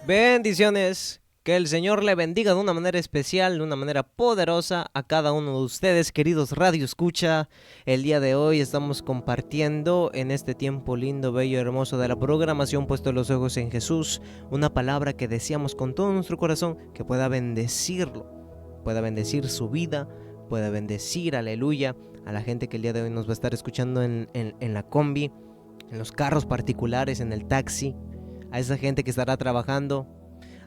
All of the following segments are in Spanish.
Bendiciones, que el Señor le bendiga de una manera especial, de una manera poderosa a cada uno de ustedes, queridos Radio Escucha. El día de hoy estamos compartiendo en este tiempo lindo, bello, hermoso de la programación Puesto los Ojos en Jesús, una palabra que deseamos con todo nuestro corazón que pueda bendecirlo, pueda bendecir su vida, pueda bendecir, aleluya, a la gente que el día de hoy nos va a estar escuchando en la combi, en los carros particulares, en el taxi, a esa gente que estará trabajando,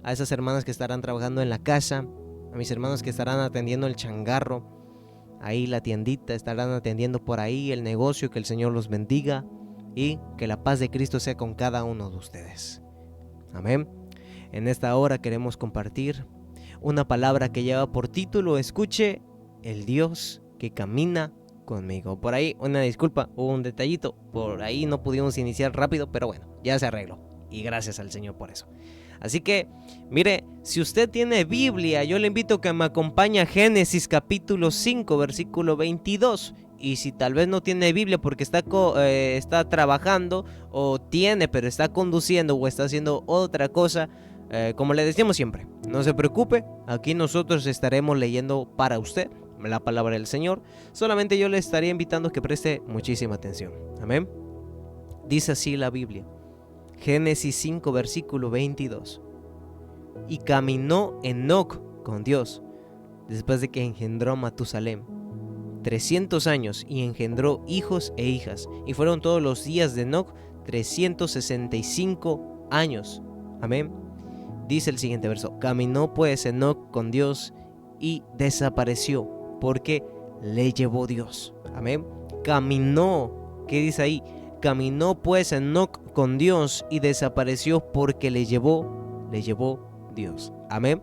a esas hermanas que estarán trabajando en la casa, a mis hermanos que estarán atendiendo el changarro, ahí la tiendita, estarán atendiendo por ahí el negocio, que el Señor los bendiga y que la paz de Cristo sea con cada uno de ustedes. Amén. En esta hora queremos compartir una palabra que lleva por título, escuche, el Dios que camina conmigo. Por ahí, una disculpa, hubo un detallito, por ahí no pudimos iniciar rápido, pero bueno, ya se arregló. Y gracias al Señor por eso. Así que, mire, si usted tiene Biblia, yo le invito a que me acompañe a Génesis capítulo 5, versículo 22. Y si tal vez no tiene Biblia porque está trabajando, o tiene, pero está conduciendo o está haciendo otra cosa, como le decimos siempre, no se preocupe, aquí nosotros estaremos leyendo para usted la palabra del Señor. Solamente yo le estaría invitando a que preste muchísima atención. Amén. Dice así la Biblia. Génesis 5, versículo 22. Y caminó Enoc con Dios, después de que engendró a Matusalem 300 años, y engendró hijos e hijas, y fueron todos los días de Enoc 365 años. Amén. Dice el siguiente verso: caminó pues Enoc con Dios y desapareció, porque le llevó Dios. Amén. Caminó, ¿qué dice ahí? Caminó pues Enoc con Dios y desapareció porque le llevó Dios. Amén.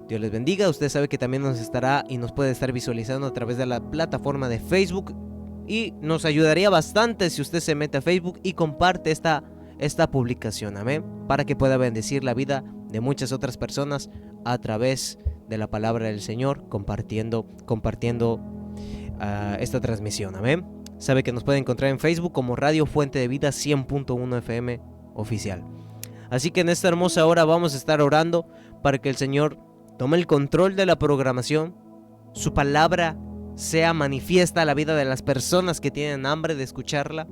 Dios les bendiga. Usted sabe que también nos estará y nos puede estar visualizando a través de la plataforma de Facebook. Y nos ayudaría bastante si usted se mete a Facebook y comparte esta publicación. Amén. Para que pueda bendecir la vida de muchas otras personas a través de la palabra del Señor, compartiendo esta transmisión. Amén. Sabe que nos puede encontrar en Facebook como Radio Fuente de Vida 100.1 FM oficial. Así que en esta hermosa hora vamos a estar orando para que el Señor tome el control de la programación, su palabra sea manifiesta a la vida de las personas que tienen hambre de escucharla,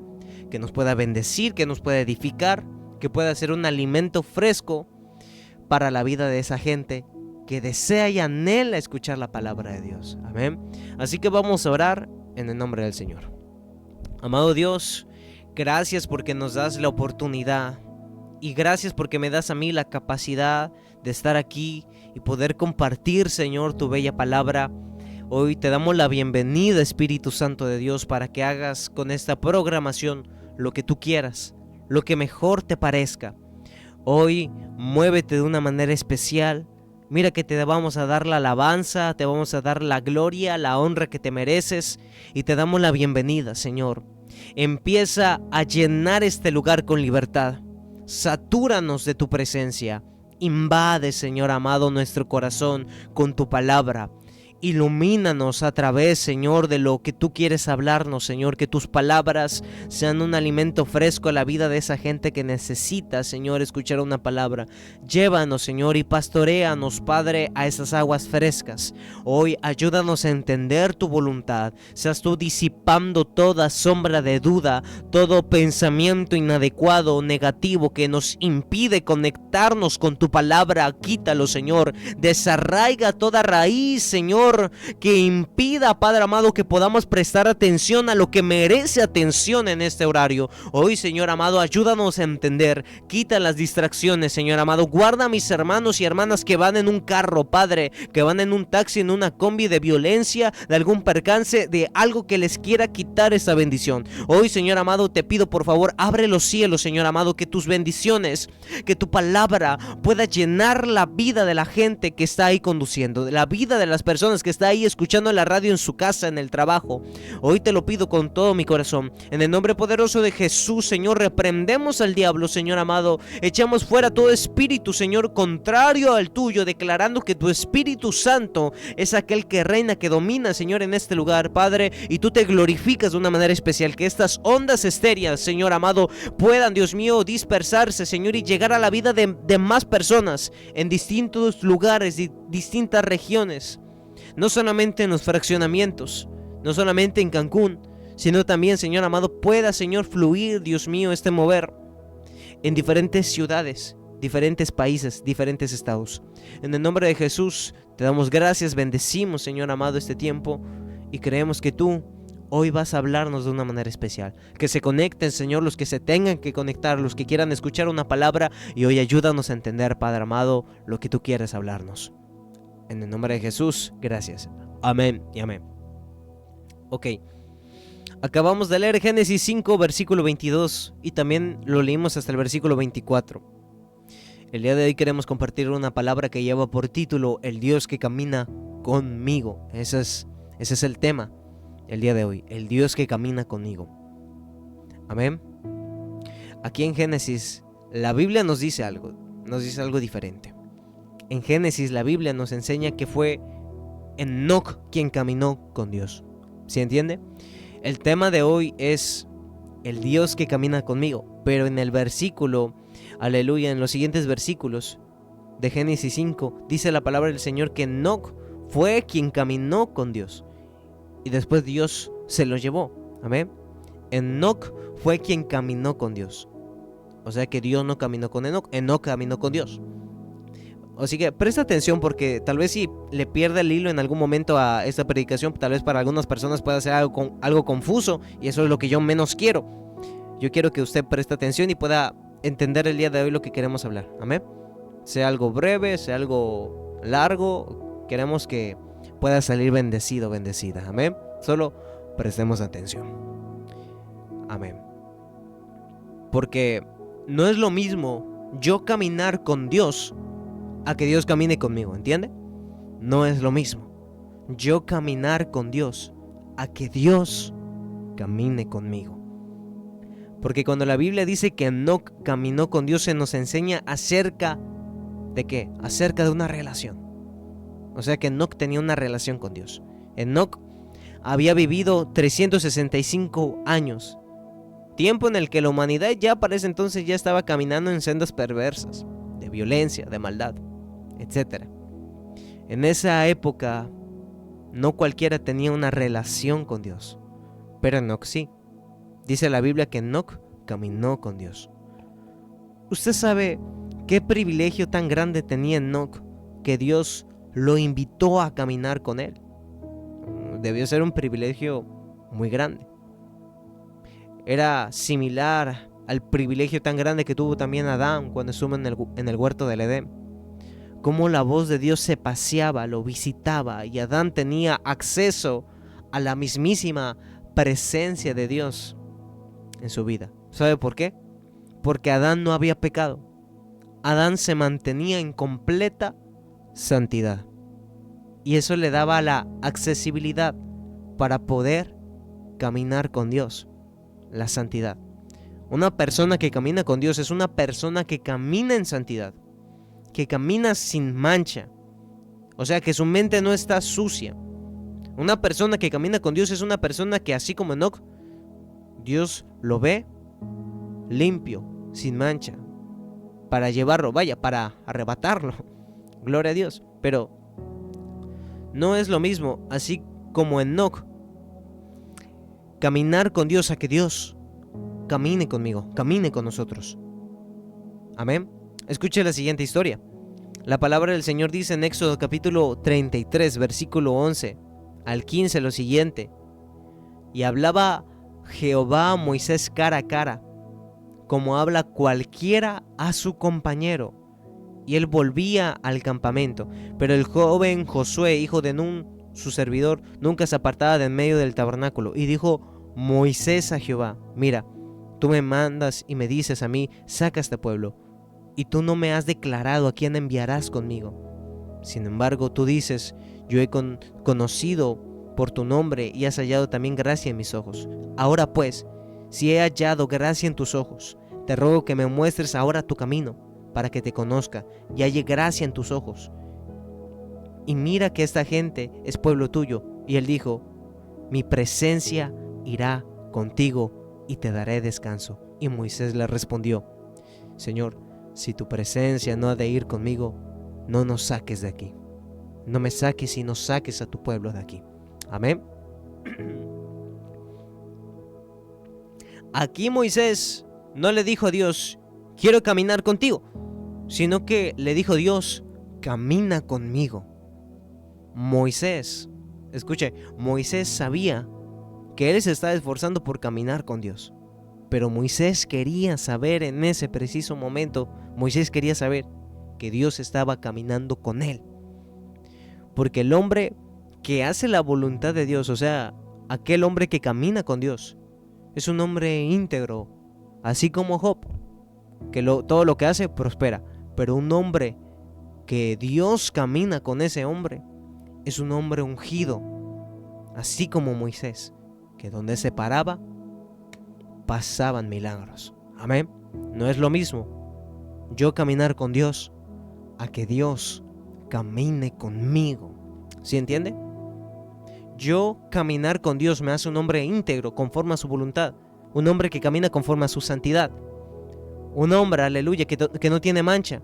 que nos pueda bendecir, que nos pueda edificar, que pueda ser un alimento fresco para la vida de esa gente que desea y anhela escuchar la palabra de Dios. Amén. Así que vamos a orar en el nombre del Señor. Amado Dios, gracias porque nos das la oportunidad y gracias porque me das a mí la capacidad de estar aquí y poder compartir, Señor, tu bella palabra. Hoy te damos la bienvenida, Espíritu Santo de Dios, para que hagas con esta programación lo que tú quieras, lo que mejor te parezca. Hoy muévete de una manera especial. Mira que te vamos a dar la alabanza, te vamos a dar la gloria, la honra que te mereces y te damos la bienvenida, Señor. Empieza a llenar este lugar con libertad. Satúranos de tu presencia. Invade, Señor amado, nuestro corazón con tu palabra. Ilumínanos a través, Señor, de lo que tú quieres hablarnos, Señor. Que tus palabras sean un alimento fresco a la vida de esa gente que necesita, Señor, escuchar una palabra. Llévanos, Señor, y pastoréanos, Padre, a esas aguas frescas. Hoy ayúdanos a entender tu voluntad. Seas tú disipando toda sombra de duda, todo pensamiento inadecuado o negativo que nos impide conectarnos con tu palabra. Quítalo, Señor. Desarraiga toda raíz, Señor, Señor, que impida, Padre amado, que podamos prestar atención a lo que merece atención en este horario. Hoy, Señor amado, ayúdanos a entender. Quita las distracciones, Señor amado. Guarda a mis hermanos y hermanas que van en un carro, Padre, que van en un taxi, en una combi, de violencia, de algún percance, de algo que les quiera quitar esta bendición. Hoy, Señor amado, te pido por favor, abre los cielos, Señor amado, que tus bendiciones, que tu palabra pueda llenar la vida de la gente que está ahí conduciendo, de la vida de las personas que está ahí escuchando la radio en su casa, en el trabajo. Hoy te lo pido con todo mi corazón. En el nombre poderoso de Jesús, Señor, reprendemos al diablo, Señor amado. Echamos fuera todo espíritu, Señor, contrario al tuyo, declarando que tu Espíritu Santo es aquel que reina, que domina, Señor, en este lugar, Padre, y tú te glorificas de una manera especial. Que estas ondas estéreas, Señor amado, puedan, Dios mío, dispersarse, Señor, y llegar a la vida de más personas en distintos lugares y distintas regiones. No solamente en los fraccionamientos, no solamente en Cancún, sino también, Señor amado, pueda, Señor, fluir, Dios mío, este mover en diferentes ciudades, diferentes países, diferentes estados. En el nombre de Jesús te damos gracias, bendecimos, Señor amado, este tiempo, y creemos que tú hoy vas a hablarnos de una manera especial. Que se conecten, Señor, los que se tengan que conectar, los que quieran escuchar una palabra, y hoy ayúdanos a entender, Padre amado, lo que tú quieres hablarnos. En el nombre de Jesús, gracias. Amén y amén. Ok, acabamos de leer Génesis 5, versículo 22, y también lo leímos hasta el versículo 24. El día de hoy queremos compartir una palabra que lleva por título El Dios que camina conmigo. Ese es el tema el día de hoy, el Dios que camina conmigo. Amén. Aquí en Génesis la Biblia nos dice algo diferente. En Génesis la Biblia nos enseña que fue Enoc quien caminó con Dios. ¿Sí entiende? El tema de hoy es el Dios que camina conmigo, pero en el versículo, aleluya, en los siguientes versículos de Génesis 5, dice la palabra del Señor que Enoc fue quien caminó con Dios, y después Dios se lo llevó. Amén. Enoc fue quien caminó con Dios. O sea que Dios no caminó con Enoc, Enoc caminó con Dios. Así que presta atención, porque tal vez si le pierde el hilo en algún momento a esta predicación, tal vez para algunas personas pueda ser algo confuso, y eso es lo que yo menos quiero. Yo quiero que usted preste atención y pueda entender el día de hoy lo que queremos hablar. Amén. Sea algo breve, sea algo largo, queremos que pueda salir bendecido, bendecida. Amén. Solo prestemos atención. Amén. Porque no es lo mismo yo caminar con Dios a que Dios camine conmigo, ¿entiende? No es lo mismo yo caminar con Dios a que Dios camine conmigo. Porque cuando la Biblia dice que Enoc caminó con Dios, se nos enseña acerca de ¿qué? Acerca de una relación. O sea que Enoc tenía una relación con Dios. Enoc había vivido 365 años, tiempo en el que la humanidad ya para ese entonces ya estaba caminando en sendas perversas, de violencia, de maldad, etc. En esa época no cualquiera tenía una relación con Dios, pero Enoc sí. Dice la Biblia que Enoc caminó con Dios. ¿Usted sabe qué privilegio tan grande tenía Enoc que Dios lo invitó a caminar con él? Debió ser un privilegio muy grande. Era similar al privilegio tan grande que tuvo también Adán cuando estuvo en el huerto del Edén. Cómo la voz de Dios se paseaba, lo visitaba, y Adán tenía acceso a la mismísima presencia de Dios en su vida. ¿Sabe por qué? Porque Adán no había pecado. Adán se mantenía en completa santidad, y eso le daba la accesibilidad para poder caminar con Dios, la santidad. Una persona que camina con Dios es una persona que camina en santidad, que camina sin mancha, o sea que su mente no está sucia. Una persona que camina con Dios es una persona que, así como Enoc, Dios lo ve limpio, sin mancha, para llevarlo, para arrebatarlo. Gloria a Dios. Pero no es lo mismo, así como Enoc, caminar con Dios, a que Dios camine conmigo, camine con nosotros. Amén. Escuche la siguiente historia. La palabra del Señor dice en Éxodo capítulo 33, versículo 11 al 15 lo siguiente: y hablaba Jehová a Moisés cara a cara, como habla cualquiera a su compañero, y él volvía al campamento. Pero el joven Josué, hijo de Nun, su servidor, nunca se apartaba de en medio del tabernáculo. Y dijo Moisés a Jehová: mira, tú me mandas y me dices a mí, saca a este pueblo, y tú no me has declarado a quién enviarás conmigo. Sin embargo, tú dices, yo he conocido por tu nombre y has hallado también gracia en mis ojos. Ahora pues, si he hallado gracia en tus ojos, te ruego que me muestres ahora tu camino, para que te conozca y halle gracia en tus ojos. Y mira que esta gente es pueblo tuyo. Y él dijo: mi presencia irá contigo y te daré descanso. Y Moisés le respondió: Señor, si tu presencia no ha de ir conmigo, no nos saques de aquí. No me saques y no saques a tu pueblo de aquí. Amén. Aquí Moisés no le dijo a Dios: quiero caminar contigo, sino que le dijo Dios: camina conmigo. Moisés, escuche, Moisés sabía que él se estaba esforzando por caminar con Dios, pero Moisés quería saber en ese preciso momento, Moisés quería saber que Dios estaba caminando con él. Porque el hombre que hace la voluntad de Dios, o sea, aquel hombre que camina con Dios, es un hombre íntegro, así como Job, que todo lo que hace prospera. Pero un hombre que Dios camina con ese hombre es un hombre ungido, así como Moisés, que donde se paraba pasaban milagros. Amén. No es lo mismo yo caminar con Dios a que Dios camine conmigo. ¿Sí entiende? Yo caminar con Dios me hace un hombre íntegro, conforme a su voluntad, un hombre que camina conforme a su santidad, un hombre, aleluya, que no tiene mancha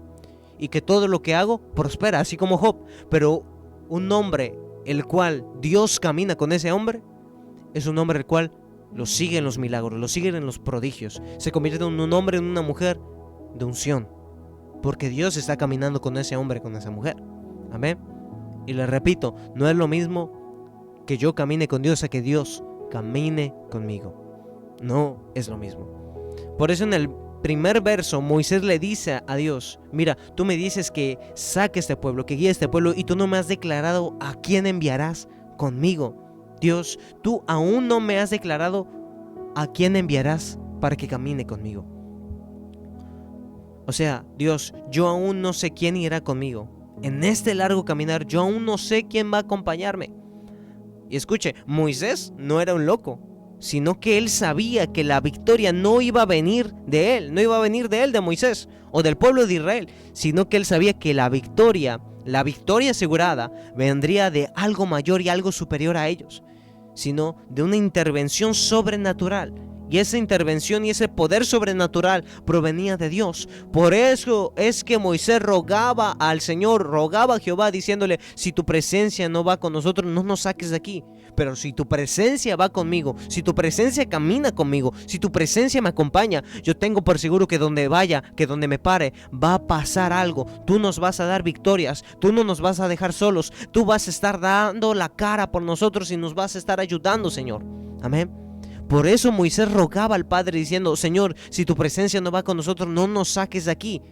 y que todo lo que hago prospera, así como Job. Pero un hombre el cual Dios camina con ese hombre es un hombre el cual lo sigue en los milagros, lo sigue en los prodigios, se convierte en un hombre, en una mujer de unción, porque Dios está caminando con ese hombre, con esa mujer. Amén. Y le repito, no es lo mismo que yo camine con Dios a que Dios camine conmigo. No es lo mismo. Por eso en el primer verso Moisés le dice a Dios: mira, tú me dices que saque este pueblo, que guíe este pueblo, y tú no me has declarado a quién enviarás conmigo. Dios, tú aún no me has declarado a quién enviarás para que camine conmigo. O sea, Dios, yo aún no sé quién irá conmigo. En este largo caminar yo aún no sé quién va a acompañarme. Y escuche, Moisés no era un loco, sino que él sabía que la victoria no iba a venir de él, no iba a venir de él, de Moisés o del pueblo de Israel, sino que él sabía que la victoria asegurada vendría de algo mayor y algo superior a ellos, sino de una intervención sobrenatural. Y esa intervención y ese poder sobrenatural provenía de Dios. Por eso es que Moisés rogaba al Señor, rogaba a Jehová diciéndole: si tu presencia no va con nosotros, no nos saques de aquí. Pero si tu presencia va conmigo, si tu presencia camina conmigo, si tu presencia me acompaña, yo tengo por seguro que donde vaya, que donde me pare, va a pasar algo. Tú nos vas a dar victorias, tú no nos vas a dejar solos, tú vas a estar dando la cara por nosotros y nos vas a estar ayudando, Señor. Amén. Por eso Moisés rogaba al Padre diciendo: Señor, si tu presencia no va con nosotros, no nos saques de aquí.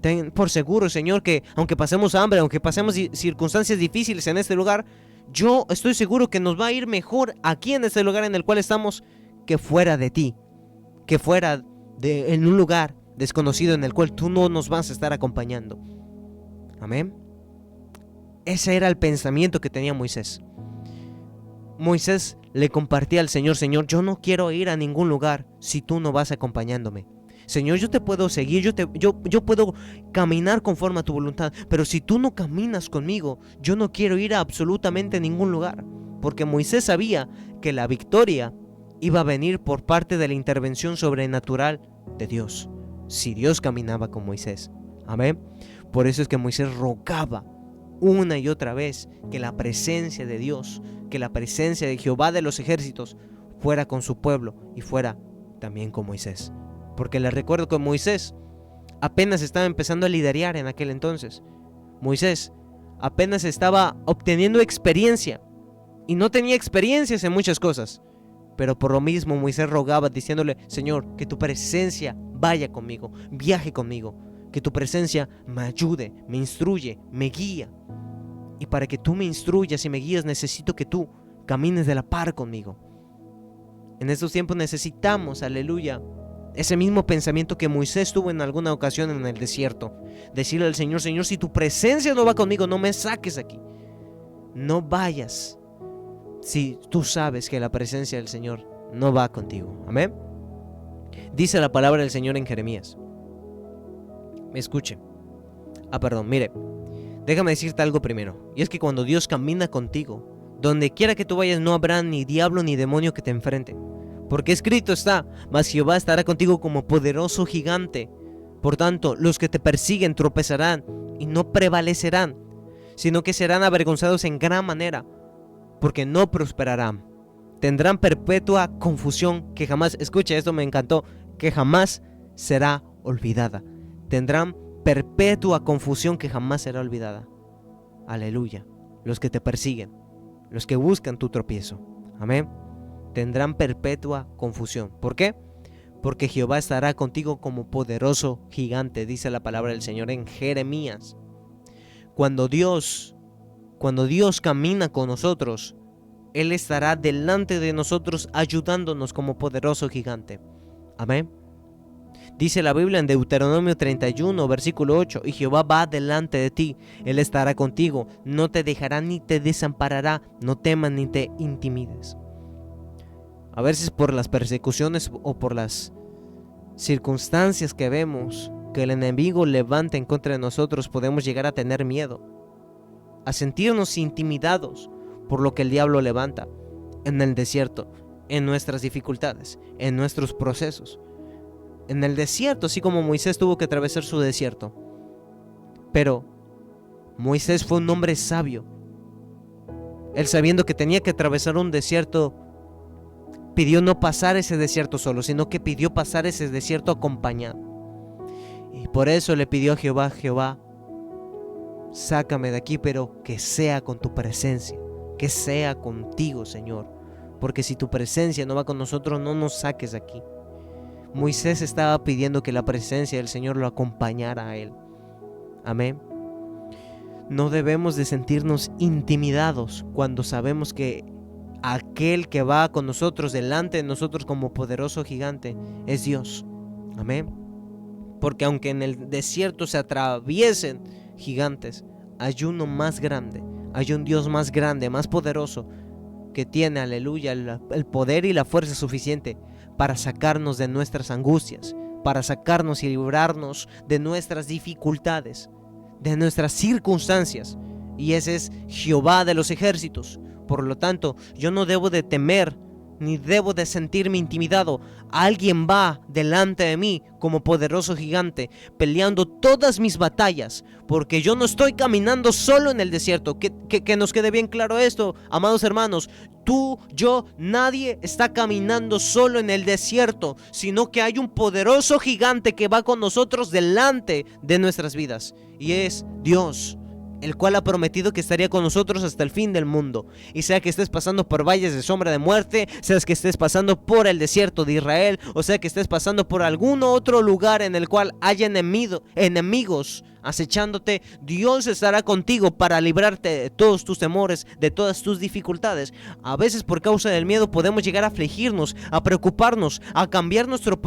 Ten por seguro, Señor, que aunque pasemos hambre, aunque pasemos circunstancias difíciles en este lugar, yo estoy seguro que nos va a ir mejor aquí en este lugar en el cual estamos que fuera de ti, que fuera en un lugar desconocido en el cual tú no nos vas a estar acompañando. Amén. Ese era el pensamiento que tenía Moisés. Moisés le compartía al Señor: Señor, yo no quiero ir a ningún lugar si tú no vas acompañándome. Señor, yo te puedo seguir, yo puedo caminar conforme a tu voluntad, pero si tú no caminas conmigo, yo no quiero ir a absolutamente ningún lugar. Porque Moisés sabía que la victoria iba a venir por parte de la intervención sobrenatural de Dios, si Dios caminaba con Moisés. Amén. Por eso es que Moisés rogaba una y otra vez que la presencia de Dios, que la presencia de Jehová de los ejércitos fuera con su pueblo y fuera también con Moisés. Porque les recuerdo que Moisés apenas estaba empezando a liderear en aquel entonces. Moisés apenas estaba obteniendo experiencia y no tenía experiencias en muchas cosas. Pero por lo mismo Moisés rogaba diciéndole: Señor, que tu presencia vaya conmigo, viaje conmigo, que tu presencia me ayude, me instruye, me guía. Y para que tú me instruyas y me guíes, necesito que tú camines de la par conmigo. En estos tiempos necesitamos, aleluya, ese mismo pensamiento que Moisés tuvo en alguna ocasión en el desierto. Decirle al Señor: Señor, si tu presencia no va conmigo, no me saques aquí. No vayas si tú sabes que la presencia del Señor no va contigo. Amén. Dice la palabra del Señor en Jeremías. Me escuche. Mire. Déjame decirte algo primero. Y es que cuando Dios camina contigo, donde quiera que tú vayas, no habrá ni diablo ni demonio que te enfrente. Porque escrito está: mas Jehová estará contigo como poderoso gigante. Por tanto, los que te persiguen tropezarán y no prevalecerán, sino que serán avergonzados en gran manera, porque no prosperarán. Tendrán perpetua confusión que jamás, escucha, esto me encantó, que jamás será olvidada. Tendrán perpetua confusión que jamás será olvidada. Aleluya. Los que te persiguen, los que buscan tu tropiezo, amén, tendrán perpetua confusión. ¿Por qué? Porque Jehová estará contigo como poderoso gigante, dice la palabra del Señor en Jeremías. Cuando Dios camina con nosotros, Él estará delante de nosotros ayudándonos como poderoso gigante. Amén. Dice la Biblia en Deuteronomio 31, versículo 8: y Jehová va delante de ti, Él estará contigo, no te dejará ni te desamparará, no temas ni te intimides. A veces por las persecuciones o por las circunstancias que vemos que el enemigo levanta en contra de nosotros, podemos llegar a tener miedo, a sentirnos intimidados por lo que el diablo levanta en el desierto, en nuestras dificultades, en nuestros procesos. En el desierto, así como Moisés tuvo que atravesar su desierto. Pero Moisés fue un hombre sabio. Él, sabiendo que tenía que atravesar un desierto, pidió no pasar ese desierto solo, sino que pidió pasar ese desierto acompañado. Y por eso le pidió a Jehová: Jehová, sácame de aquí, pero que sea con tu presencia, que sea contigo, Señor. Porque si tu presencia no va con nosotros, no nos saques de aquí. Moisés estaba pidiendo que la presencia del Señor lo acompañara a él. Amén. No debemos de sentirnos intimidados cuando sabemos que aquel que va con nosotros, delante de nosotros como poderoso gigante, es Dios. Amén. Porque aunque en el desierto se atraviesen gigantes, hay uno más grande, hay un Dios más grande, más poderoso, que tiene, aleluya, el poder y la fuerza suficiente para sacarnos de nuestras angustias, para sacarnos y librarnos de nuestras dificultades, de nuestras circunstancias. Y ese es Jehová de los ejércitos. Por lo tanto, yo no debo de temer, ni debo de sentirme intimidado. Alguien va delante de mí como poderoso gigante, peleando todas mis batallas, porque yo no estoy caminando solo en el desierto. Que nos quede bien claro esto, amados hermanos. Tú, yo, nadie está caminando solo en el desierto, sino que hay un poderoso gigante que va con nosotros delante de nuestras vidas, y es Dios, el cual ha prometido que estaría con nosotros hasta el fin del mundo. Y sea que estés pasando por valles de sombra de muerte, sea que estés pasando por el desierto de Israel, o sea que estés pasando por algún otro lugar en el cual haya enemigos acechándote, Dios estará contigo para librarte de todos tus temores, de todas tus dificultades. A veces por causa del miedo podemos llegar a afligirnos, a preocuparnos, a cambiar nuestra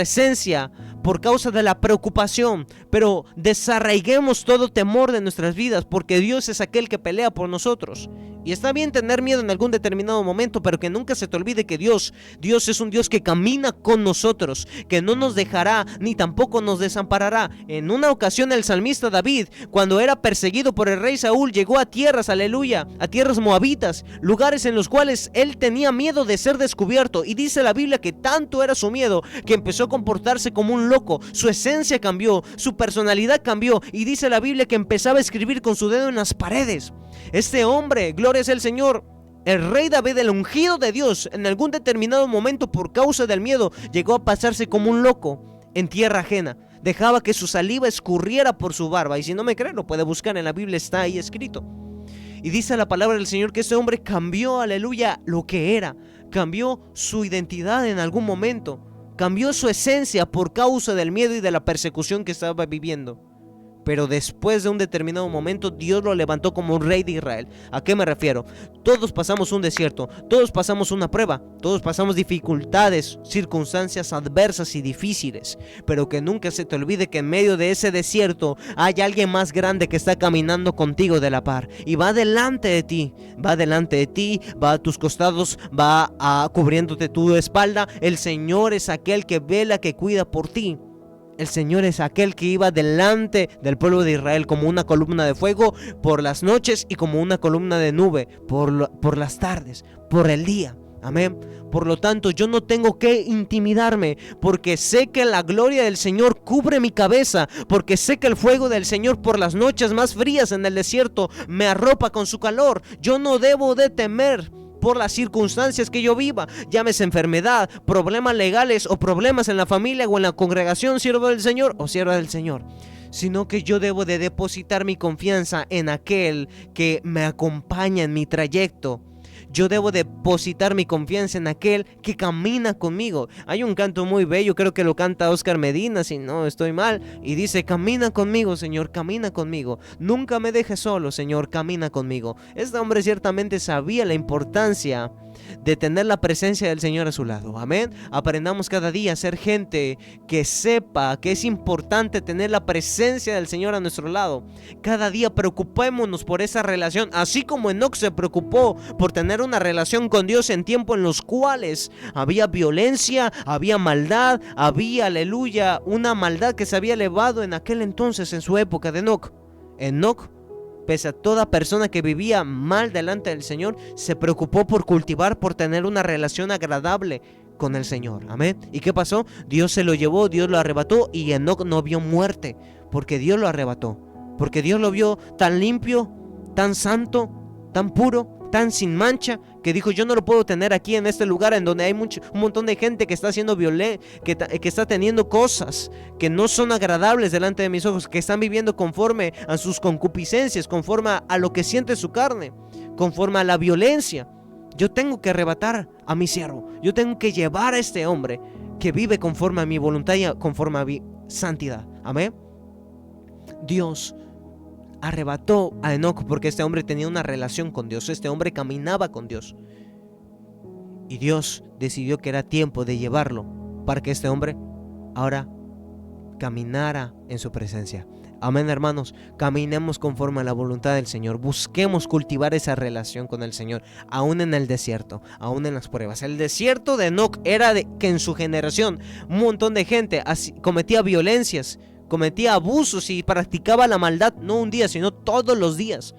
esencia por causa de la preocupación. Pero desarraiguemos todo temor de nuestras vidas, porque Dios es aquel que pelea por nosotros. Y está bien tener miedo en algún determinado momento, pero que nunca se te olvide que Dios es un Dios que camina con nosotros, que no nos dejará ni tampoco nos desamparará. En una ocasión el salmista David, cuando era perseguido por el rey Saúl, llegó a tierras, aleluya, a tierras moabitas, lugares en los cuales él tenía miedo de ser descubierto. Y dice la Biblia que tanto era su miedo que empezó a comportarse como un loco. Su esencia cambió, su personalidad cambió, y dice la Biblia que empezaba a escribir con su dedo en las paredes. Este hombre, gloria sea el Señor, el rey David, el ungido de Dios, en algún determinado momento por causa del miedo llegó a pasarse como un loco. en tierra ajena. Dejaba que su saliva escurriera por su barba. Y si no me cree, lo puede buscar, en la Biblia está ahí escrito. Y dice la palabra del Señor que ese hombre cambió, aleluya, lo que era. Cambió su identidad en algún momento. Cambió su esencia por causa del miedo y de la persecución que estaba viviendo. Pero después de un determinado momento, Dios lo levantó como un rey de Israel. ¿A qué me refiero? Todos pasamos un desierto, todos pasamos una prueba, todos pasamos dificultades, circunstancias adversas y difíciles. Pero que nunca se te olvide que en medio de ese desierto hay alguien más grande que está caminando contigo de la par. Y va delante de ti, va a tus costados, cubriéndote tu espalda. El Señor es aquel que vela, que cuida por ti. El Señor es aquel que iba delante del pueblo de Israel como una columna de fuego por las noches y como una columna de nube por las tardes, por el día. Amén. Por lo tanto, yo no tengo que intimidarme, porque sé que la gloria del Señor cubre mi cabeza, porque sé que el fuego del Señor por las noches más frías en el desierto me arropa con su calor. Yo no debo de temer por las circunstancias que yo viva, llámese enfermedad, problemas legales o problemas en la familia o en la congregación, siervo del Señor o sierva del Señor, sino que yo debo de depositar mi confianza en aquel que me acompaña en mi trayecto. Yo debo depositar mi confianza en aquel que camina conmigo. Hay un canto muy bello, creo que lo canta Oscar Medina, si no estoy mal, y dice: camina conmigo, Señor, camina conmigo. Nunca me dejes solo, Señor, camina conmigo. Este hombre ciertamente sabía la importancia de tener la presencia del Señor a su lado. Amén. Aprendamos cada día a ser gente que sepa que es importante tener la presencia del Señor a nuestro lado. Cada día preocupémonos por esa relación, así como Enoc se preocupó por tener una relación con Dios en tiempos en los cuales había violencia, había maldad, había, aleluya, una maldad que se había elevado en aquel entonces, en su época de Enoc. Enoc, pese a toda persona que vivía mal delante del Señor, se preocupó por cultivar, por tener una relación agradable con el Señor. Amén. ¿Y qué pasó? Dios se lo llevó, Dios lo arrebató, y Enoc no vio muerte, porque Dios lo arrebató, porque Dios lo vio tan limpio, tan santo, tan puro, tan sin mancha, que dijo: yo no lo puedo tener aquí en este lugar en donde hay un montón de gente que está haciendo que está teniendo cosas que no son agradables delante de mis ojos, que están viviendo conforme a sus concupiscencias, conforme a lo que siente su carne, conforme a la violencia. Yo tengo que arrebatar a mi siervo, yo tengo que llevar a este hombre que vive conforme a mi voluntad y conforme a mi santidad. Amén. Dios arrebató a Enoc porque este hombre tenía una relación con Dios, este hombre caminaba con Dios, y Dios decidió que era tiempo de llevarlo para que este hombre ahora caminara en su presencia. Amén, hermanos. Caminemos conforme a la voluntad del Señor. Busquemos cultivar esa relación con el Señor, aún en el desierto, aún en las pruebas. El desierto de Enoc era de que en su generación un montón de gente cometía violencias, cometía abusos y practicaba la maldad, no un día, sino todos los días.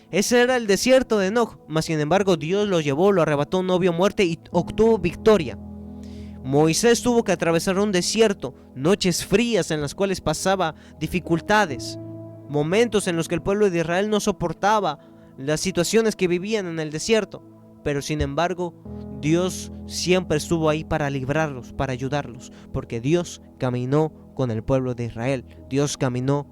Ese era el desierto de Enoc, mas sin embargo Dios lo llevó, lo arrebató, no vio muerte y obtuvo victoria. Moisés tuvo que atravesar un desierto, noches frías en las cuales pasaba dificultades, momentos en los que el pueblo de Israel no soportaba las situaciones que vivían en el desierto, pero sin embargo Dios siempre estuvo ahí para librarlos, para ayudarlos, porque Dios caminó con el pueblo de Israel, Dios caminó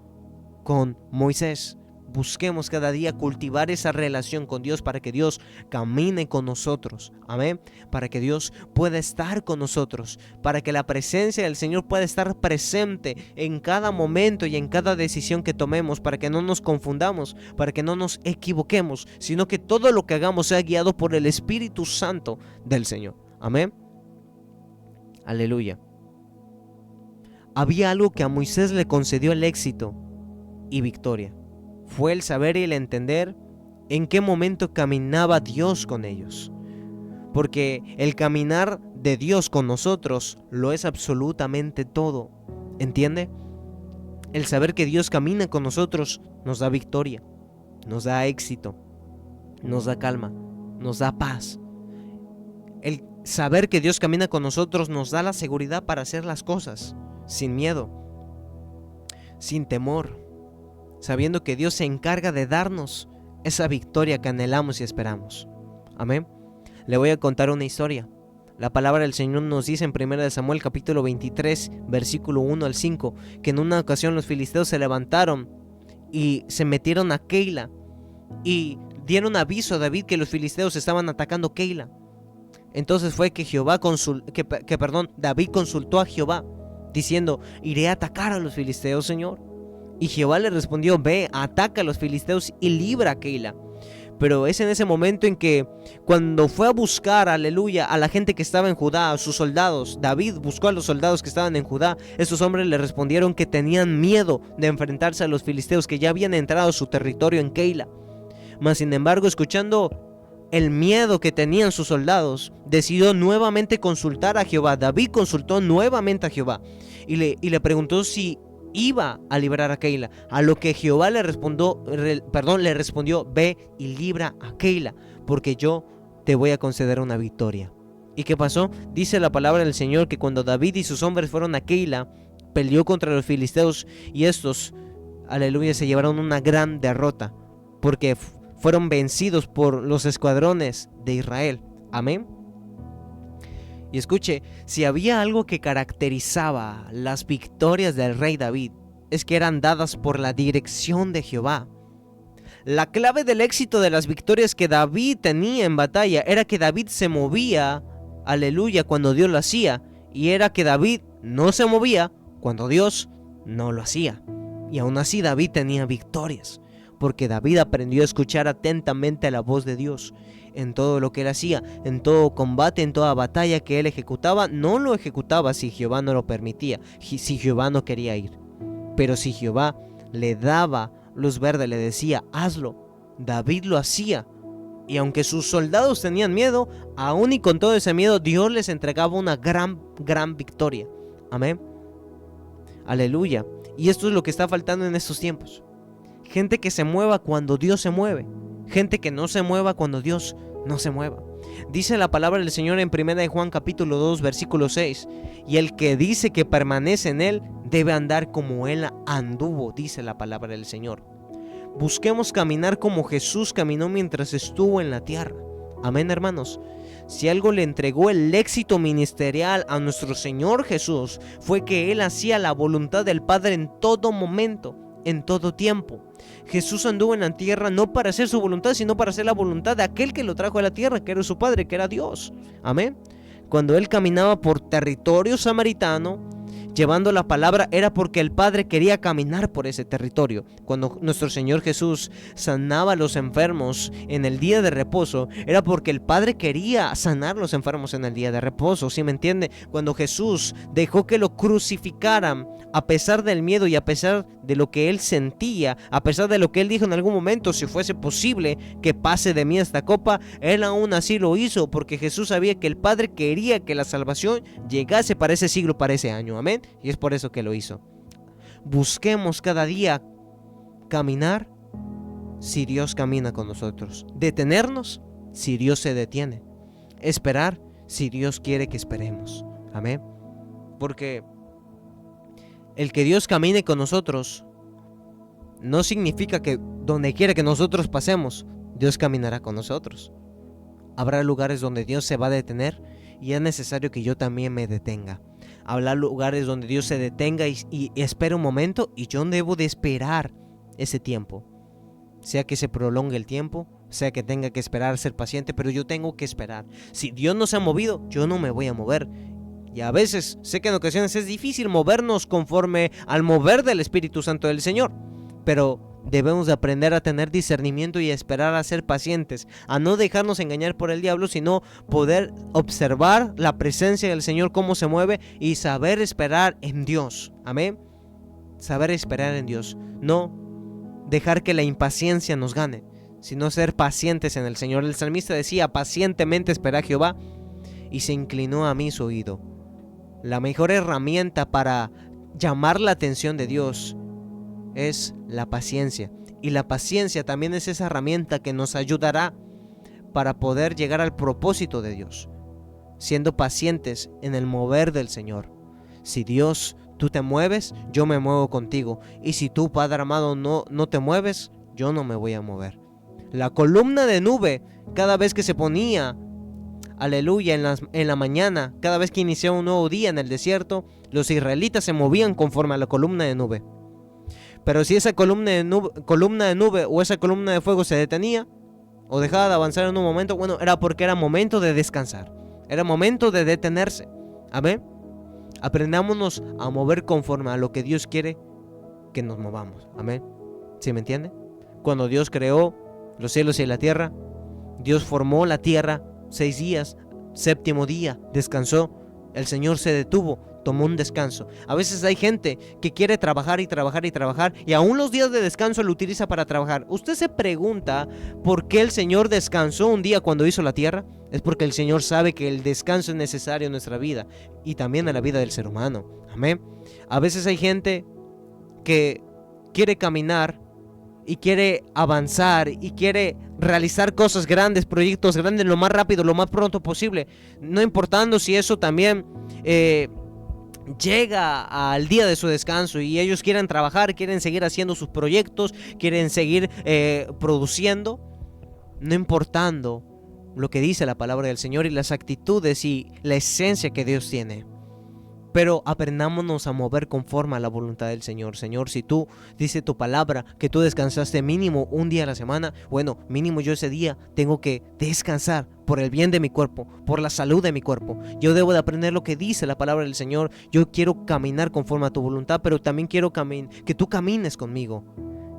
con Moisés. Busquemos cada día cultivar esa relación con Dios para que Dios camine con nosotros. Amén. Para que Dios pueda estar con nosotros, para que la presencia del Señor pueda estar presente en cada momento y en cada decisión que tomemos, para que no nos confundamos, para que no nos equivoquemos, sino que todo lo que hagamos sea guiado por el Espíritu Santo del Señor. Amén. Aleluya. Había algo que a Moisés le concedió el éxito y victoria. Fue el saber y el entender en qué momento caminaba Dios con ellos. Porque el caminar de Dios con nosotros lo es absolutamente todo. ¿Entiende? El saber que Dios camina con nosotros nos da victoria, nos da éxito, nos da calma, nos da paz. El saber que Dios camina con nosotros nos da la seguridad para hacer las cosas sin miedo, sin temor, sabiendo que Dios se encarga de darnos esa victoria que anhelamos y esperamos. Amén. Le voy a contar una historia La palabra del Señor nos dice en 1 Samuel capítulo 23, versículo 1 al 5, que en una ocasión los filisteos se levantaron y se metieron a Keila y dieron aviso a David que los filisteos estaban atacando Keila. Entonces fue que David consultó a Jehová, diciendo: ¿iré a atacar a los filisteos, Señor? Y Jehová le respondió: ve, ataca a los filisteos y libra a Keila. Pero es en ese momento en que, cuando fue a buscar, aleluya, a la gente que estaba en Judá, a sus soldados, David buscó a los soldados que estaban en Judá. Esos hombres le respondieron que tenían miedo de enfrentarse a los filisteos, que ya habían entrado a su territorio en Keila. Mas sin embargo, escuchando el miedo que tenían sus soldados, decidió nuevamente consultar a Jehová. David consultó nuevamente a Jehová y le preguntó si iba a librar a Keila, a lo que Jehová le respondió: ve y libra a Keila, porque yo te voy a conceder una victoria. ¿Y qué pasó? Dice la palabra del Señor que cuando David y sus hombres fueron a Keila, peleó contra los filisteos, y estos, aleluya, se llevaron una gran derrota, porque fueron vencidos por los escuadrones de Israel. Amén. Y escuche, si había algo que caracterizaba las victorias del rey David, es que eran dadas por la dirección de Jehová. La clave del éxito de las victorias que David tenía en batalla era que David se movía, aleluya, cuando Dios lo hacía, y era que David no se movía cuando Dios no lo hacía. Y aún así David tenía victorias, porque David aprendió a escuchar atentamente la voz de Dios. En todo lo que él hacía, en todo combate, en toda batalla que él ejecutaba, no lo ejecutaba si Jehová no lo permitía, si Jehová no quería ir. Pero si Jehová le daba luz verde, le decía: hazlo, David lo hacía. Y aunque sus soldados tenían miedo, aún y con todo ese miedo, Dios les entregaba una gran victoria. Amén. Aleluya. Y esto es lo que está faltando en estos tiempos. Gente que se mueva cuando Dios se mueve. Gente que no se mueva cuando Dios no se mueva. Dice la palabra del Señor en 1 Juan capítulo 2 versículo 6: y el que dice que permanece en Él debe andar como Él anduvo, dice la palabra del Señor. Busquemos caminar como Jesús caminó mientras estuvo en la tierra. Amén, hermanos. Si algo le entregó el éxito ministerial a nuestro Señor Jesús, fue que Él hacía la voluntad del Padre en todo momento, en todo tiempo. Jesús anduvo en la tierra no para hacer su voluntad, sino para hacer la voluntad de aquel que lo trajo a la tierra, que era su Padre, que era Dios. Amén. Cuando Él caminaba por territorio samaritano, llevando la palabra, era porque el Padre quería caminar por ese territorio. Cuando nuestro Señor Jesús sanaba a los enfermos en el día de reposo, era porque el Padre quería sanar a los enfermos en el día de reposo. ¿Sí me entiende? Cuando Jesús dejó que lo crucificaran, a pesar del miedo y a pesar de lo que Él sentía, a pesar de lo que Él dijo en algún momento: si fuese posible que pase de mí esta copa, Él aún así lo hizo, porque Jesús sabía que el Padre quería que la salvación llegase para ese siglo, para ese año. Amén. Y es por eso que lo hizo. Busquemos cada día caminar si Dios camina con nosotros. Detenernos si Dios se detiene. Esperar si Dios quiere que esperemos. Amén. Porque el que Dios camine con nosotros no significa que donde quiera que nosotros pasemos, Dios caminará con nosotros. Habrá lugares donde Dios se va a detener y es necesario que yo también me detenga. Habrá lugares donde Dios se detenga y espera un momento, y yo debo de esperar ese tiempo. Sea que se prolongue el tiempo, sea que tenga que esperar, ser paciente, pero yo tengo que esperar. Si Dios no se ha movido, yo no me voy a mover. Y a veces, sé que en ocasiones es difícil movernos conforme al mover del Espíritu Santo del Señor, pero debemos de aprender a tener discernimiento y a esperar, a ser pacientes, a no dejarnos engañar por el diablo, sino poder observar la presencia del Señor, cómo se mueve, y saber esperar en Dios. Amén. Saber esperar en Dios. No dejar que la impaciencia nos gane, sino ser pacientes en el Señor. El salmista decía: pacientemente esperé a Jehová y se inclinó a mí su oído. La mejor herramienta para llamar la atención de Dios es la paciencia. Y la paciencia también es esa herramienta que nos ayudará para poder llegar al propósito de Dios, siendo pacientes en el mover del Señor. Si Dios, tú te mueves, yo me muevo contigo. Y si tú, Padre amado, no te mueves, yo no me voy a mover. La columna de nube, cada vez que se ponía aleluya, en la mañana, cada vez que iniciaba un nuevo día en el desierto, los israelitas se movían conforme a la columna de nube. Pero si esa columna de nube o esa columna de fuego se detenía o dejaba de avanzar en un momento, bueno, era porque era momento de descansar, era momento de detenerse. Amén. Aprendámonos a mover conforme a lo que Dios quiere que nos movamos. Amén. ¿Sí me entiende? Cuando Dios creó los cielos y la tierra, Dios formó la tierra 6 días, séptimo día descansó, el Señor se detuvo, tomó un descanso. A veces hay gente que quiere trabajar y trabajar y trabajar, y aún los días de descanso lo utiliza para trabajar. ¿Usted se pregunta por qué el Señor descansó un día cuando hizo la tierra? Es porque el Señor sabe que el descanso es necesario en nuestra vida y también en la vida del ser humano. Amén. A veces hay gente que quiere caminar y quiere avanzar y quiere realizar cosas grandes, proyectos grandes lo más rápido, lo más pronto posible, no importando si eso también llega al día de su descanso, y ellos quieren trabajar, quieren seguir haciendo sus proyectos, quieren seguir produciendo, no importando lo que dice la palabra del Señor y las actitudes y la esencia que Dios tiene. Pero aprendámonos a mover conforme a la voluntad del Señor. Señor, si tú dice tu palabra que tú descansaste mínimo un día a la semana, bueno, mínimo yo ese día tengo que descansar por el bien de mi cuerpo, por la salud de mi cuerpo. Yo debo de aprender lo que dice la palabra del Señor. Yo quiero caminar conforme a tu voluntad, pero también quiero que tú camines conmigo.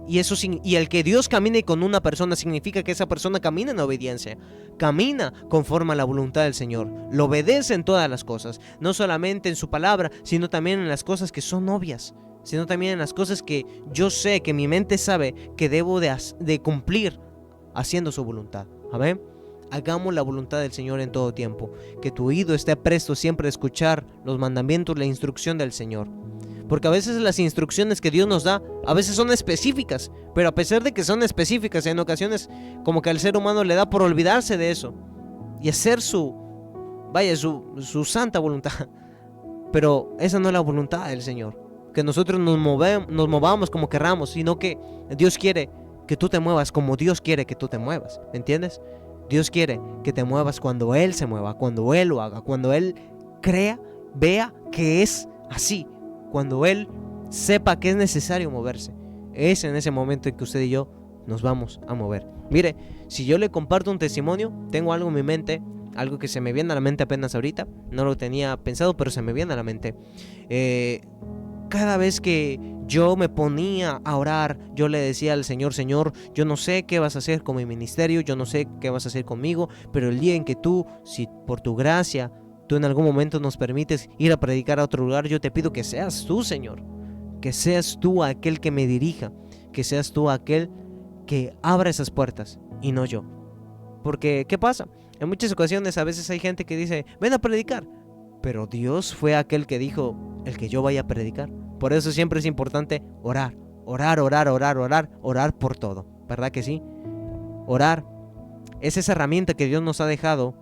Y el que Dios camine con una persona significa que esa persona camina en obediencia, camina conforme a la voluntad del Señor, lo obedece en todas las cosas, no solamente en su palabra, sino también en las cosas que son obvias, sino también en las cosas que yo sé, que mi mente sabe que debo de cumplir haciendo su voluntad. Amén. Hagamos la voluntad del Señor en todo tiempo, que tu oído esté presto siempre a escuchar los mandamientos, la instrucción del Señor. Porque a veces las instrucciones que Dios nos da, a veces son específicas, pero a pesar de que son específicas, en ocasiones como que al ser humano le da por olvidarse de eso y hacer su santa voluntad. Pero esa no es la voluntad del Señor, que nosotros nos movamos como querramos, sino que Dios quiere que tú te muevas como Dios quiere que tú te muevas, ¿me entiendes? Dios quiere que te muevas cuando Él se mueva, cuando Él lo haga, cuando Él crea, vea que es así. Cuando Él sepa que es necesario moverse, es en ese momento en que usted y yo nos vamos a mover. Mire, si yo le comparto un testimonio, tengo algo en mi mente, algo que se me viene a la mente apenas ahorita, no lo tenía pensado, pero se me viene a la mente. Cada vez que yo me ponía a orar, yo le decía al Señor: Señor, yo no sé qué vas a hacer con mi ministerio, yo no sé qué vas a hacer conmigo, pero el día en que tú, si por tu gracia, tú en algún momento nos permites ir a predicar a otro lugar, yo te pido que seas tú, Señor, que seas tú aquel que me dirija, que seas tú aquel que abra esas puertas y no yo. Porque, ¿qué pasa? En muchas ocasiones a veces hay gente que dice: ven a predicar, pero Dios fue aquel que dijo: el que yo vaya a predicar. Por eso siempre es importante orar, orar por todo, ¿verdad que sí? Orar es esa herramienta que Dios nos ha dejado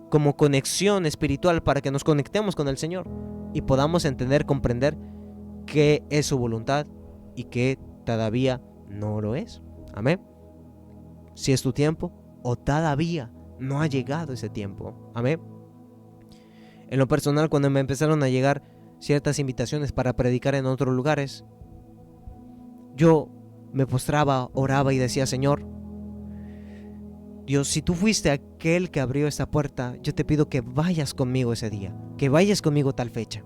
como conexión espiritual para que nos conectemos con el Señor y podamos entender, comprender qué es su voluntad y qué todavía no lo es. Amén. Si es tu tiempo o todavía no ha llegado ese tiempo. Amén. En lo personal, cuando me empezaron a llegar ciertas invitaciones para predicar en otros lugares, yo me postraba, oraba y decía: Señor, Dios, si tú fuiste aquel que abrió esta puerta, yo te pido que vayas conmigo ese día, que vayas conmigo tal fecha.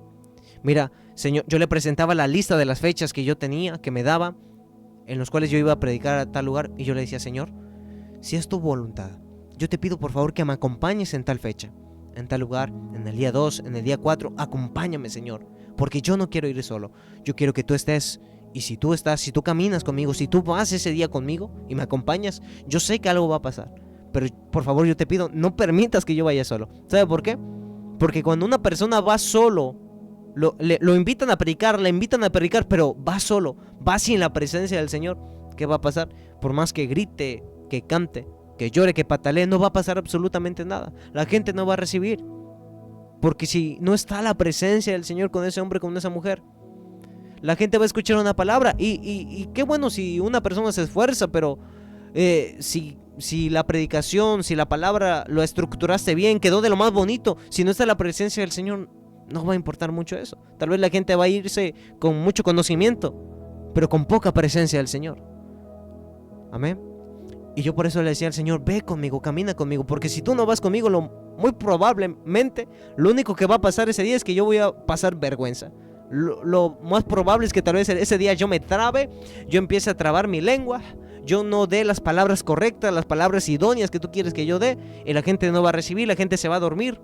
Mira, Señor, yo le presentaba la lista de las fechas que yo tenía, que me daba, en los cuales yo iba a predicar a tal lugar, y yo le decía: Señor, si es tu voluntad, yo te pido por favor que me acompañes en tal fecha, en tal lugar, en el día 2, en el día 4, acompáñame, Señor, porque yo no quiero ir solo, yo quiero que tú estés. Y si tú estás, si tú caminas conmigo, si tú vas ese día conmigo y me acompañas, yo sé que algo va a pasar. Pero por favor, yo te pido, no permitas que yo vaya solo. ¿Sabe por qué? Porque cuando una persona va solo, lo invitan a predicar, le invitan a predicar, pero va solo, va sin la presencia del Señor, ¿qué va a pasar? Por más que grite, que cante, que llore, que patalee, no va a pasar absolutamente nada. La gente no va a recibir. Porque si no está la presencia del Señor con ese hombre, con esa mujer, la gente va a escuchar una palabra. Y qué bueno si una persona se esfuerza, pero si si la predicación, si la palabra lo estructuraste bien, quedó de lo más bonito, si no está la presencia del Señor, no va a importar mucho eso. Tal vez la gente va a irse con mucho conocimiento, pero con poca presencia del Señor. Amén. Y yo por eso le decía al Señor, ve conmigo, camina conmigo, porque si tú no vas conmigo, muy probablemente lo único que va a pasar ese día es que yo voy a pasar vergüenza. Lo más probable es que tal vez ese día yo me trabe, yo empiece a trabar mi lengua, yo no dé las palabras correctas, las palabras idóneas que tú quieres que yo dé, y la gente no va a recibir, la gente se va a dormir.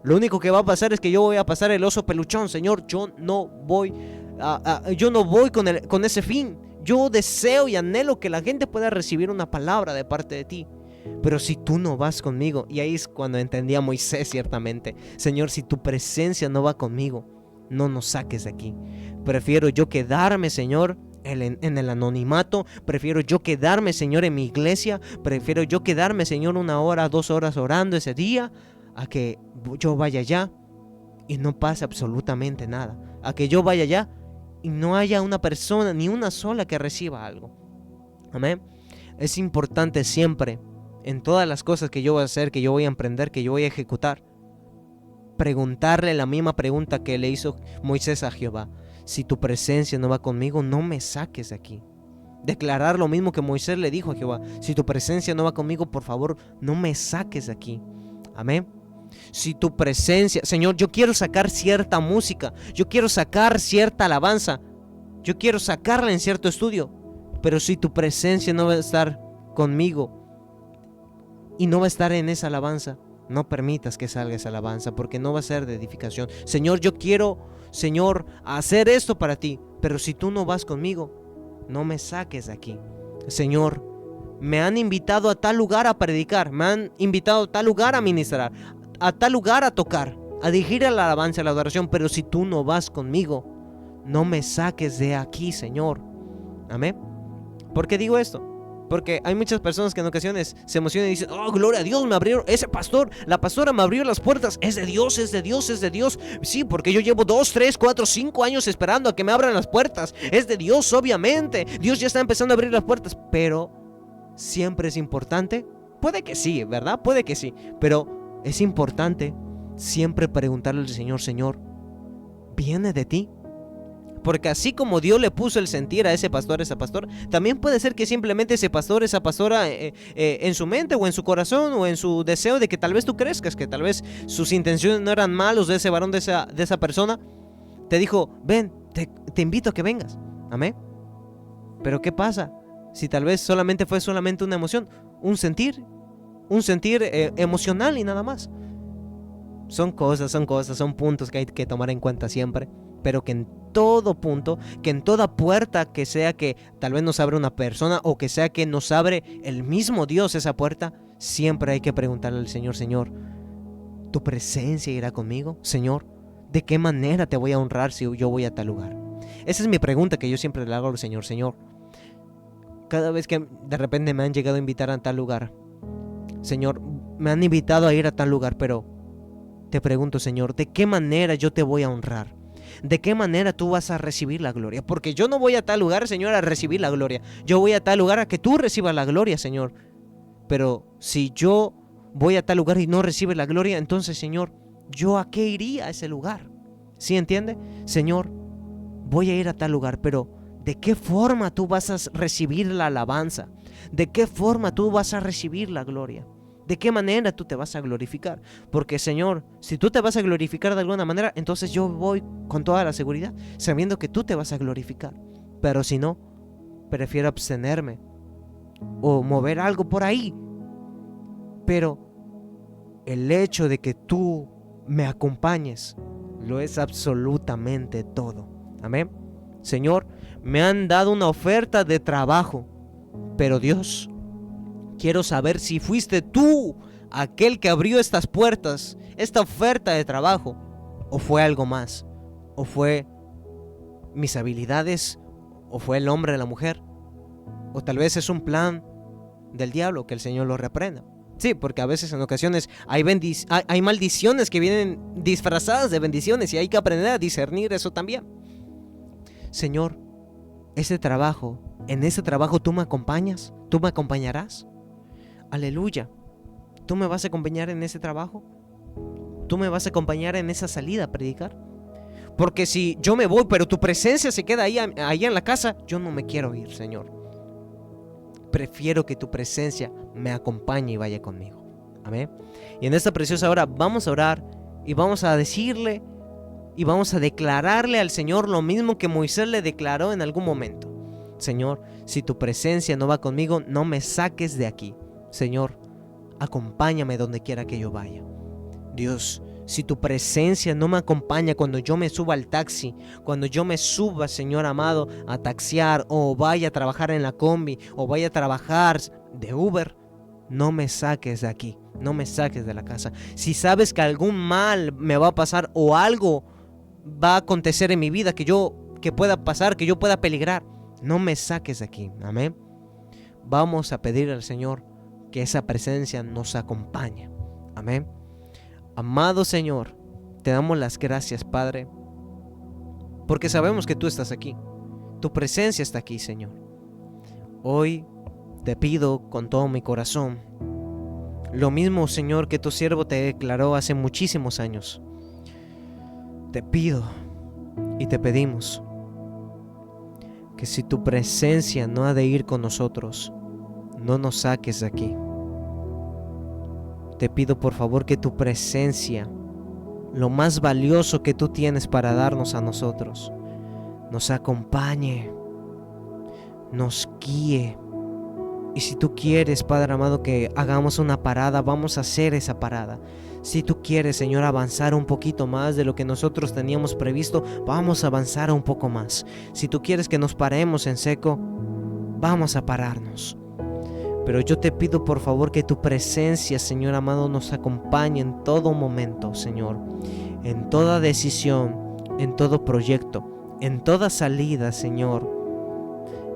Lo único que va a pasar es que yo voy a pasar el oso peluchón. Señor, yo no voy con ese fin. Yo deseo y anhelo que la gente pueda recibir una palabra de parte de ti. Pero si tú no vas conmigo, y ahí es cuando entendía Moisés ciertamente, Señor, si tu presencia no va conmigo, no nos saques de aquí. Prefiero yo quedarme, Señor, en el anonimato. Prefiero yo quedarme, Señor, en mi iglesia. Prefiero yo quedarme, Señor, 1 hora, 2 horas orando ese día, a que yo vaya allá y no pase absolutamente nada. A que yo vaya allá y no haya una persona, ni una sola, que reciba algo. Amén. Es importante siempre, en todas las cosas que yo voy a hacer, que yo voy a emprender, que yo voy a ejecutar, preguntarle la misma pregunta que le hizo Moisés a Jehová. Si tu presencia no va conmigo, no me saques de aquí. Declarar lo mismo que Moisés le dijo a Jehová. Si tu presencia no va conmigo, por favor, no me saques de aquí. Amén. Si tu presencia, Señor, yo quiero sacar cierta música, yo quiero sacar cierta alabanza, yo quiero sacarla en cierto estudio, pero si tu presencia no va a estar conmigo y no va a estar en esa alabanza, no permitas que salga esa alabanza, porque no va a ser de edificación. Señor, yo quiero, Señor, hacer esto para ti, pero si tú no vas conmigo, no me saques de aquí. Señor, me han invitado a tal lugar a predicar, me han invitado a tal lugar a ministrar, a tal lugar a tocar, a dirigir a la alabanza, a la adoración, pero si tú no vas conmigo, no me saques de aquí, Señor. Amén. ¿Por qué digo esto? Porque hay muchas personas que en ocasiones se emocionan y dicen, oh, gloria a Dios, me abrieron, ese pastor, la pastora me abrió las puertas, es de Dios, es de Dios, es de Dios. Sí, porque yo llevo 2, 3, 4, 5 años esperando a que me abran las puertas. Es de Dios, obviamente. Dios ya está empezando a abrir las puertas, pero siempre es importante. Puede que sí, ¿verdad? Puede que sí, pero es importante siempre preguntarle al Señor, Señor, ¿viene de ti? Porque así como Dios le puso el sentir a ese pastor, a esa pastora, también puede ser que simplemente ese pastor, esa pastora, en su mente o en su corazón o en su deseo de que tal vez tú crezcas, que tal vez sus intenciones no eran malos de ese varón, de esa persona, te dijo, ven, te invito a que vengas. Amén. Pero ¿qué pasa si tal vez fue solamente una emoción, un sentir emocional y nada más? Son son puntos que hay que tomar en cuenta siempre, pero que en todo punto, que en toda puerta que sea que tal vez nos abre una persona o que sea que nos abre el mismo Dios esa puerta, siempre hay que preguntarle al Señor, Señor, ¿tu presencia irá conmigo? Señor, ¿de qué manera te voy a honrar si yo voy a tal lugar? Esa es mi pregunta que yo siempre le hago al Señor, Señor. Cada vez que de repente me han llegado a invitar a tal lugar, Señor, me han invitado a ir a tal lugar, pero te pregunto, Señor, ¿de qué manera yo te voy a honrar? ¿De qué manera tú vas a recibir la gloria? Porque yo no voy a tal lugar, Señor, a recibir la gloria. Yo voy a tal lugar a que tú recibas la gloria, Señor. Pero si yo voy a tal lugar y no recibe la gloria, entonces, Señor, ¿yo a qué iría a ese lugar? ¿Sí entiende? Señor, voy a ir a tal lugar, pero ¿de qué forma tú vas a recibir la alabanza? ¿De qué forma tú vas a recibir la gloria? ¿De qué manera tú te vas a glorificar? Porque, Señor, si tú te vas a glorificar de alguna manera, entonces yo voy con toda la seguridad, sabiendo que tú te vas a glorificar. Pero si no, prefiero abstenerme o mover algo por ahí. Pero el hecho de que tú me acompañes lo es absolutamente todo. Amén. Señor, me han dado una oferta de trabajo, pero Dios, quiero saber si fuiste tú aquel que abrió estas puertas, esta oferta de trabajo, o fue algo más, o fue mis habilidades, o fue el hombre o la mujer, o tal vez es un plan del diablo, que el Señor lo reprenda. Sí, porque a veces en ocasiones hay maldiciones que vienen disfrazadas de bendiciones y hay que aprender a discernir eso también. Señor, en ese trabajo tú me acompañas, tú me acompañarás. Aleluya. ¿Tú me vas a acompañar en ese trabajo? ¿Tú me vas a acompañar en esa salida a predicar? Porque si yo me voy, pero tu presencia se queda ahí en la casa, yo no me quiero ir, Señor. Prefiero que tu presencia me acompañe y vaya conmigo. Amén. Y en esta preciosa hora vamos a orar y vamos a decirle y vamos a declararle al Señor lo mismo que Moisés le declaró en algún momento. Señor, si tu presencia no va conmigo, no me saques de aquí. Señor, acompáñame donde quiera que yo vaya. Dios, si tu presencia no me acompaña cuando yo me suba al taxi, cuando yo me suba, Señor amado, a taxiar o vaya a trabajar en la combi o vaya a trabajar de Uber, no me saques de aquí, no me saques de la casa. Si sabes que algún mal me va a pasar o algo va a acontecer en mi vida que pueda pasar, que yo pueda peligrar, no me saques de aquí. Amén. Vamos a pedir al Señor que esa presencia nos acompañe. Amén. Amado Señor, te damos las gracias, Padre, porque sabemos que tú estás aquí. Tu presencia está aquí, Señor. Hoy te pido con todo mi corazón lo mismo, Señor, que tu siervo te declaró hace muchísimos años. Te pido y te pedimos que si tu presencia no ha de ir con nosotros, no nos saques de aquí. Te pido por favor que tu presencia, lo más valioso que tú tienes para darnos a nosotros, nos acompañe, nos guíe. Y si tú quieres, Padre amado, que hagamos una parada, vamos a hacer esa parada. Si tú quieres, Señor, avanzar un poquito más de lo que nosotros teníamos previsto, vamos a avanzar un poco más. Si tú quieres que nos paremos en seco, vamos a pararnos. Pero yo te pido por favor que tu presencia, Señor amado, nos acompañe en todo momento, Señor. En toda decisión, en todo proyecto, en toda salida, Señor.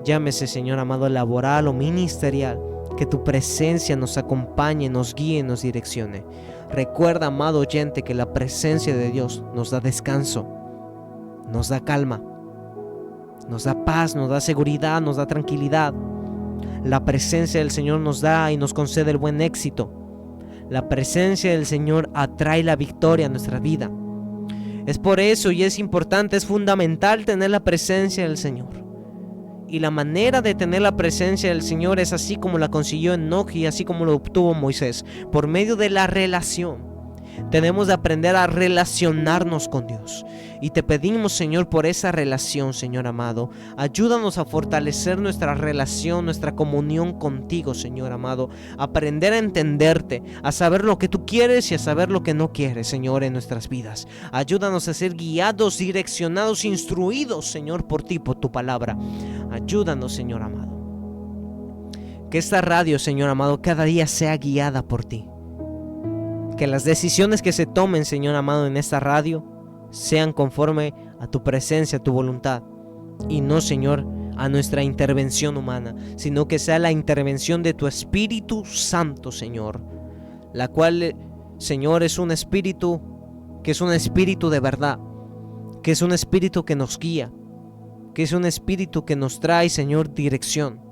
Llámese, Señor amado, laboral o ministerial. Que tu presencia nos acompañe, nos guíe, nos direccione. Recuerda, amado oyente, que la presencia de Dios nos da descanso, nos da calma, nos da paz, nos da seguridad, nos da tranquilidad. La presencia del Señor nos da y nos concede el buen éxito. La presencia del Señor atrae la victoria a nuestra vida. Es por eso y es importante, es fundamental tener la presencia del Señor. Y la manera de tener la presencia del Señor es así como la consiguió Enoch y así como lo obtuvo Moisés, por medio de la relación. Tenemos de aprender a relacionarnos con Dios. Y te pedimos, Señor, por esa relación, Señor amado. Ayúdanos a fortalecer nuestra relación, nuestra comunión contigo, Señor amado. Aprender a entenderte, a saber lo que tú quieres y a saber lo que no quieres, Señor, en nuestras vidas. Ayúdanos a ser guiados, direccionados, instruidos, Señor, por ti, por tu palabra. Ayúdanos, Señor amado. Que esta radio, Señor amado, cada día sea guiada por ti. Que las decisiones que se tomen, Señor amado, en esta radio sean conforme a tu presencia, a tu voluntad. Y no, Señor, a nuestra intervención humana, sino que sea la intervención de tu Espíritu Santo, Señor. La cual, Señor, es un espíritu que es un espíritu de verdad. Que es un espíritu que nos guía. Que es un espíritu que nos trae, Señor, dirección.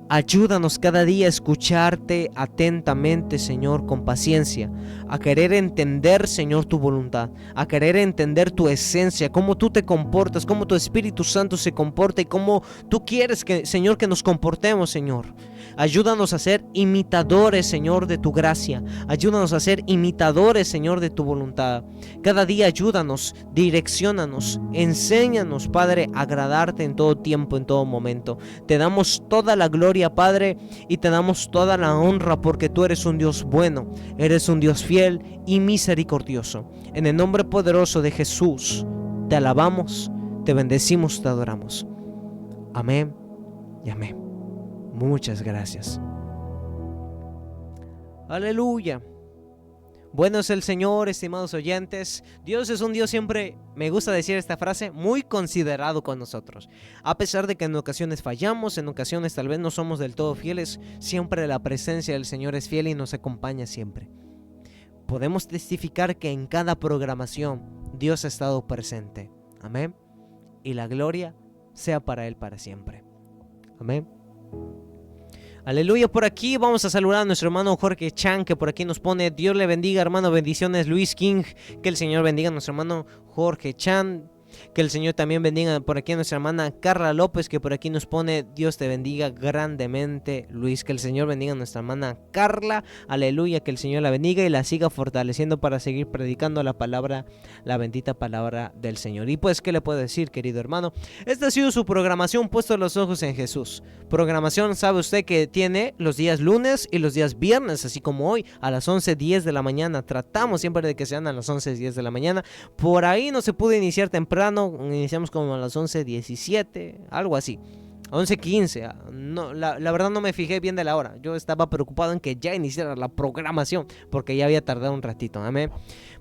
Ayúdanos cada día a escucharte atentamente, Señor, con paciencia, a querer entender, Señor, tu voluntad, a querer entender tu esencia, cómo tú te comportas, cómo tu Espíritu Santo se comporta y cómo tú quieres que, Señor, que nos comportemos, Señor. Ayúdanos a ser imitadores, Señor, de tu gracia. Ayúdanos a ser imitadores, Señor, de tu voluntad. Cada día ayúdanos, direcciónanos, enséñanos, Padre, a agradarte en todo tiempo, en todo momento. Te damos toda la gloria, Padre, y te damos toda la honra porque tú eres un Dios bueno, eres un Dios fiel y misericordioso. En el nombre poderoso de Jesús, te alabamos, te bendecimos, te adoramos. Amén y amén. Muchas gracias. Aleluya. Bueno es el Señor, estimados oyentes. Dios es un Dios siempre, me gusta decir esta frase, muy considerado con nosotros. A pesar de que en ocasiones fallamos, en ocasiones tal vez no somos del todo fieles, siempre la presencia del Señor es fiel y nos acompaña siempre. Podemos testificar que en cada programación Dios ha estado presente. Amén. Y la gloria sea para Él para siempre. Amén. Aleluya, por aquí vamos a saludar a nuestro hermano Jorge Chan, que por aquí nos pone: Dios le bendiga, hermano, bendiciones. Luis King, que el Señor bendiga a nuestro hermano Jorge Chan. Que el Señor también bendiga por aquí a nuestra hermana Carla López, que por aquí nos pone: Dios te bendiga grandemente, Luis. Que el Señor bendiga a nuestra hermana Carla. Aleluya, que el Señor la bendiga y la siga fortaleciendo para seguir predicando la palabra, la bendita palabra del Señor. Y pues, ¿qué le puedo decir, querido hermano? Esta ha sido su programación, puesto los ojos en Jesús. Programación, sabe usted que tiene los días lunes y los días viernes, así como hoy, a las 11:10 de la mañana. Tratamos siempre de que sean a las 11:10 de la mañana. Por ahí no se pudo iniciar temprano. Iniciamos como a las 11:17, algo así, 11:15. No, la verdad no me fijé bien de la hora. Yo estaba preocupado en que ya iniciara la programación, porque ya había tardado un ratito. Amén.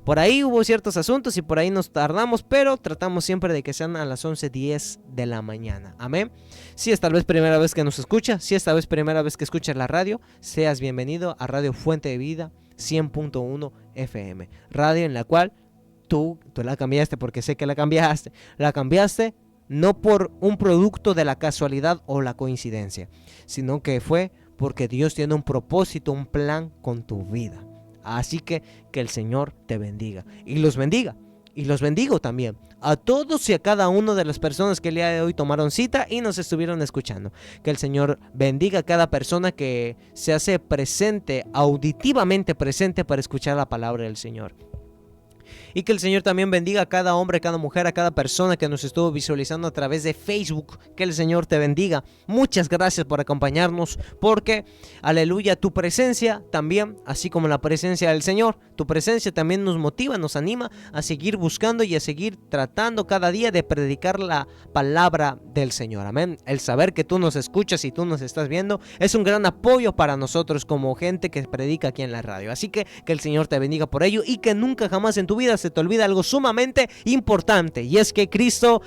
Por ahí hubo ciertos asuntos y por ahí nos tardamos, pero tratamos siempre de que sean a las 11:10 de la mañana. Amén. Si es tal vez primera vez que nos escucha, si es tal vez primera vez que escuchas la radio, seas bienvenido a Radio Fuente de Vida 100.1 FM, radio en la cual tú la cambiaste, porque sé que la cambiaste no por un producto de la casualidad o la coincidencia, sino que fue porque Dios tiene un propósito, un plan con tu vida. Así que el Señor te bendiga y los bendiga. Y los bendigo también a todos y a cada una de las personas que el día de hoy tomaron cita y nos estuvieron escuchando. Que el Señor bendiga a cada persona que se hace presente, auditivamente presente, para escuchar la palabra del Señor. Y que el Señor también bendiga a cada hombre, a cada mujer, a cada persona que nos estuvo visualizando a través de Facebook. Que el Señor te bendiga. Muchas gracias por acompañarnos, porque, aleluya, tu presencia también, así como la presencia del Señor, tu presencia también nos motiva, nos anima a seguir buscando y a seguir tratando cada día de predicar la palabra del Señor. Amén. El saber que tú nos escuchas y tú nos estás viendo es un gran apoyo para nosotros como gente que predica aquí en la radio. Así que el Señor te bendiga por ello, y que nunca jamás en tu vida se te olvida algo sumamente importante, y es que Cristo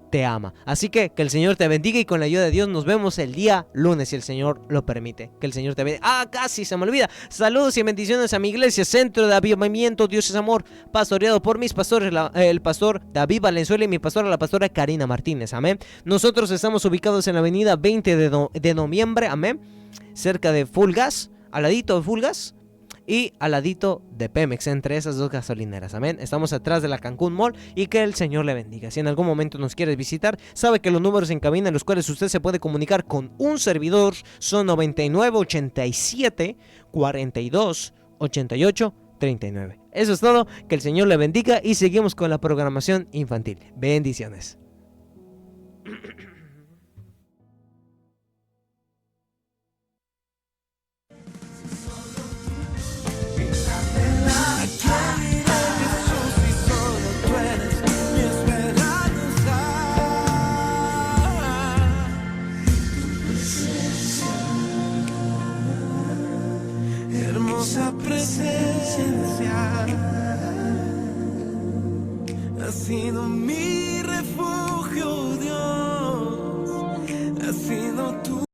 te ama. Así que el Señor te bendiga, y con la ayuda de Dios nos vemos el día lunes, si el Señor lo permite. Que el Señor te bendiga. Casi se me olvida. Saludos y bendiciones a mi iglesia, Centro de Avivamiento Dios es Amor, pastoreado por mis pastores, el pastor David Valenzuela y mi pastora, la pastora Karina Martínez. Amén. Nosotros estamos ubicados en la avenida 20 de noviembre, amén, cerca de Full Gas, al ladito de Full Gas y al ladito de Pemex, entre esas dos gasolineras. Amén. Estamos atrás de la Cancún Mall, y que el Señor le bendiga. Si en algún momento nos quieres visitar, sabe que los números en cabina en los cuales usted se puede comunicar con un servidor son 99 87 42 88 39. Eso es todo. Que el Señor le bendiga, y seguimos con la programación infantil. Bendiciones. Hermosa presencia ha sido mi refugio, Dios.